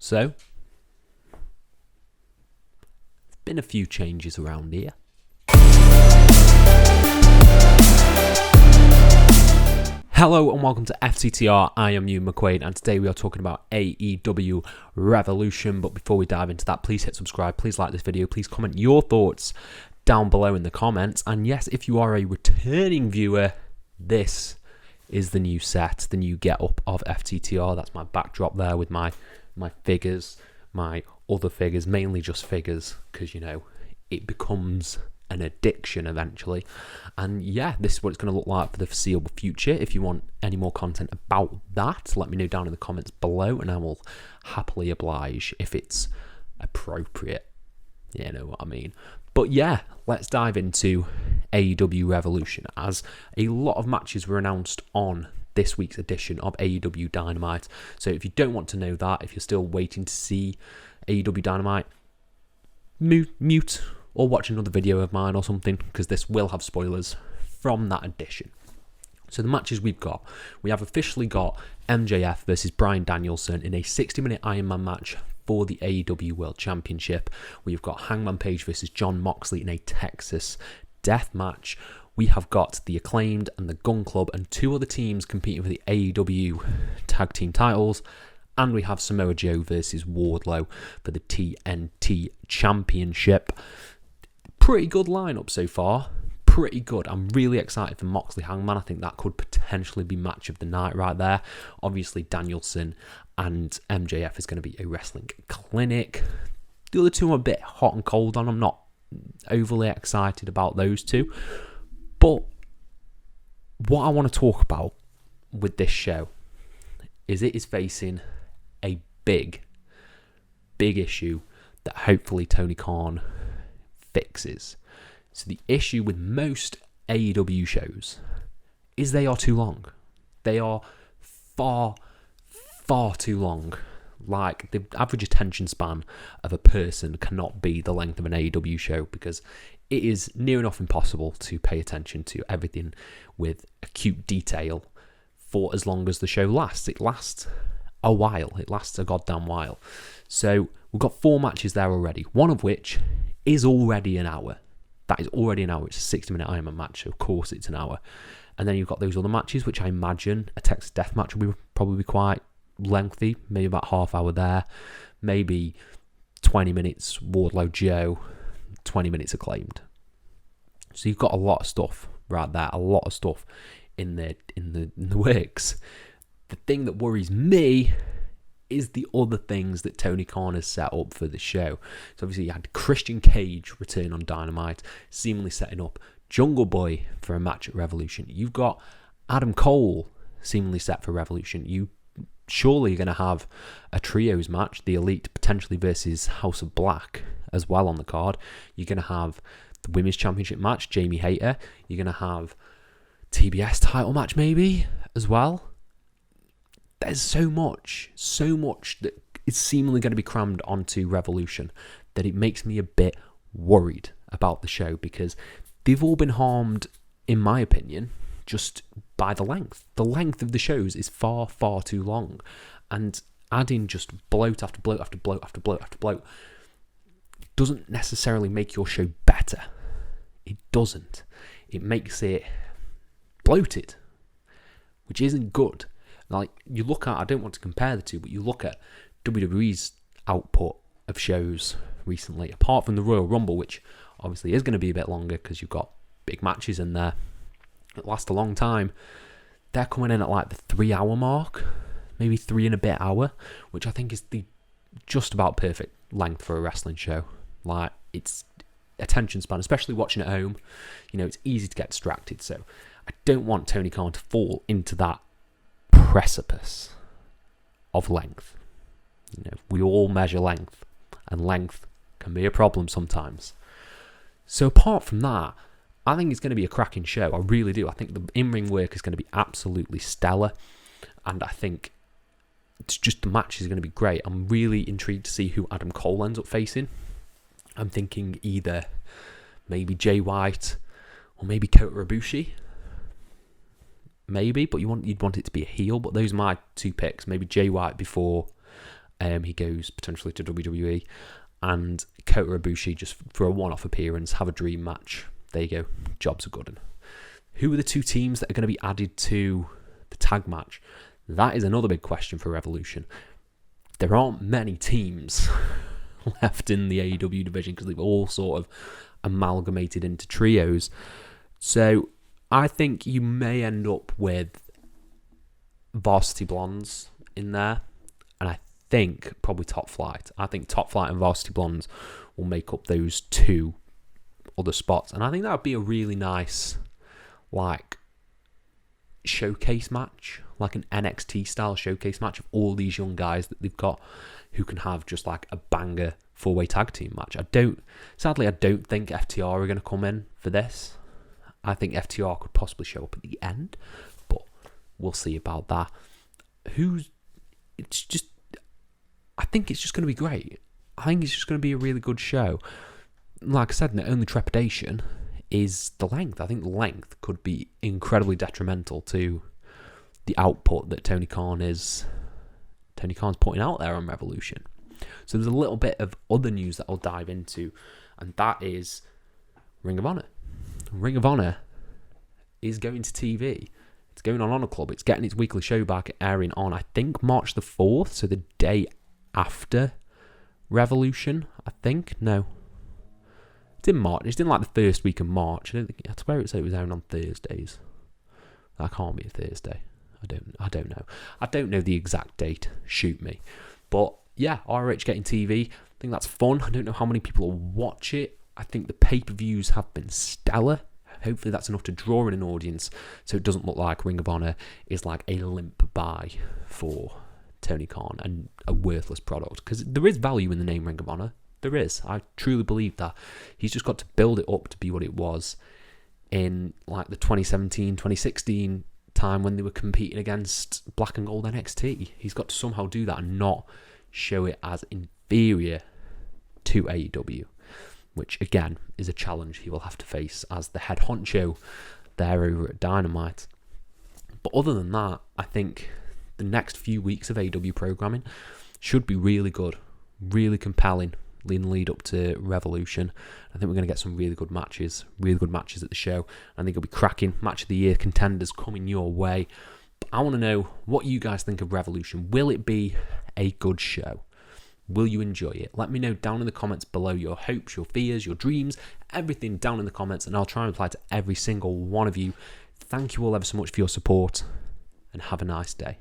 So, there's been a few changes around here. Hello and welcome to FTTR. I am Ewan McQuaid and today we are talking about AEW Revolution. But before we dive into that, please hit subscribe, please like this video, please comment your thoughts down below in the comments. And yes, if you are a returning viewer, this is the new set, the new get-up of FTTR. That's my backdrop there with my figures, my other figures, mainly just figures, because, you know, it becomes an addiction eventually. And yeah, this is what it's going to look like for the foreseeable future. If you want any more content about that, let me know down in the comments below and I will happily oblige if it's appropriate. You know what I mean? But yeah, let's dive into AEW Revolution, as a lot of matches were announced on this week's edition of AEW Dynamite. So if you don't want to know that, if you're still waiting to see AEW Dynamite, mute or watch another video of mine or something, because this will have spoilers from that edition. So the matches we have officially got MJF versus Bryan Danielson in a 60-minute Iron Man match for the AEW World Championship. We've got Hangman Page versus Jon Moxley in a Texas death match. We have got the Acclaimed and the Gun Club and two other teams competing for the AEW tag team titles. And we have Samoa Joe versus Wardlow for the TNT Championship. Pretty good lineup so far. Pretty good. I'm really excited for Moxley Hangman. I think that could potentially be match of the night right there. Obviously, Danielson and MJF is going to be a wrestling clinic. The other two are a bit hot and cold on. I'm not overly excited about those two. But what I want to talk about with this show is it is facing a big issue that hopefully Tony Khan fixes. So the issue with most AEW shows is they are too long. They are far too long. Like, the average attention span of a person cannot be the length of an AEW show, because it is near enough impossible to pay attention to everything with acute detail for as long as the show lasts. It lasts a while. It lasts a goddamn while. So we've got 4 matches there already, one of which is already an hour. That is already an hour. It's a 60-minute Iron Man match, so of course it's an hour. And then you've got those other matches, which I imagine a Texas Death match will probably be quite lengthy, maybe about half hour there, maybe 20 minutes Wardlow Joe, 20 minutes Acclaimed. So you've got a lot of stuff right there, a lot of stuff in the works. The thing that worries me is the other things that Tony Khan has set up for the show. So obviously you had Christian Cage return on Dynamite, seemingly setting up Jungle Boy for a match at Revolution. You've got Adam Cole seemingly set for Revolution. You surely are going to have a trios match, the Elite potentially versus House of Black as well on the card. You're going to have the Women's Championship match, Jamie Hayter. You're going to have TBS title match maybe as well. There's so much that is seemingly going to be crammed onto Revolution that it makes me a bit worried about the show, because they've all been harmed, in my opinion, just by the length. The length of the shows is far too long, and adding just bloat after bloat after bloat after bloat after bloat doesn't necessarily make your show better. It doesn't. It makes it bloated, which isn't good. Like, you look at, I don't want to compare the two, but you look at WWE's output of shows recently, apart from the Royal Rumble, which obviously is going to be a bit longer because you've got big matches in there that last a long time. They're coming in at like the 3-hour mark, maybe 3 and a bit hour, which I think is the just about perfect length for a wrestling show. Like, it's attention span, especially watching at home, you know, it's easy to get distracted. So I don't want Tony Khan to fall into that precipice of length. You know, we all measure length, and length can be a problem sometimes. So apart from that, I think it's going to be a cracking show. I really do. I think the in-ring work is going to be absolutely stellar, and I think it's just the match is going to be great. I'm really intrigued to see who Adam Cole ends up facing. I'm thinking either maybe Jay White or maybe Kota Ibushi. Maybe, but you'd want it to be a heel. But those are my two picks. Maybe Jay White before He goes potentially to WWE, and Kota Ibushi just for a one-off appearance, have a dream match. There you go, jobs are good. Who are the two teams that are going to be added to the tag match? That is another big question for Revolution. There aren't many teams left in the AEW division because they've all sort of amalgamated into trios. So I think you may end up with Varsity Blondes in there, and I think probably Top Flight. I think Top Flight and Varsity Blondes will make up those two other spots, and I think that would be a really nice like showcase match, like an NXT style showcase match of all these young guys that they've got who can have just like a banger 4-way tag team match. I don't think FTR are going to come in for this. I think FTR could possibly show up at the end, but we'll see about that. I think it's just going to be great. I think it's just going to be a really good show. Like I said, the only trepidation is the length. I think the length could be incredibly detrimental to the output that Tony Khan's putting out there on Revolution. So there's a little bit of other news that I'll dive into, and that is Ring of Honor. Ring of Honor is going to TV. It's going on Honor Club. It's getting its weekly show back, airing on, I think, March the 4th, so the day after Revolution, I think. No. It's in March. It's in like the first week of March. I swear it said it was airing on Thursdays. That can't be a Thursday. I don't know. I don't know the exact date. Shoot me. But yeah, RH getting TV. I think that's fun. I don't know how many people will watch it. I think the pay-per-views have been stellar. Hopefully that's enough to draw in an audience so it doesn't look like Ring of Honor is like a limp buy for Tony Khan and a worthless product. Because there is value in the name Ring of Honor. There is. I truly believe that. He's just got to build it up to be what it was in like the 2017, 2016 time when they were competing against Black and Gold NXT. He's got to somehow do that and not show it as inferior to AEW, which again is a challenge he will have to face as the head honcho there over at Dynamite. But other than that, I think the next few weeks of AEW programming should be really good, really compelling in the lead up to Revolution. I think we're going to get some really good matches at the show. I think it'll be cracking. Match of the year contenders coming your way. But I want to know what you guys think of Revolution. Will it be a good show? Will you enjoy it? Let me know down in the comments below your hopes, your fears, your dreams, everything down in the comments, and I'll try and reply to every single one of you. Thank you all ever so much for your support, and have a nice day.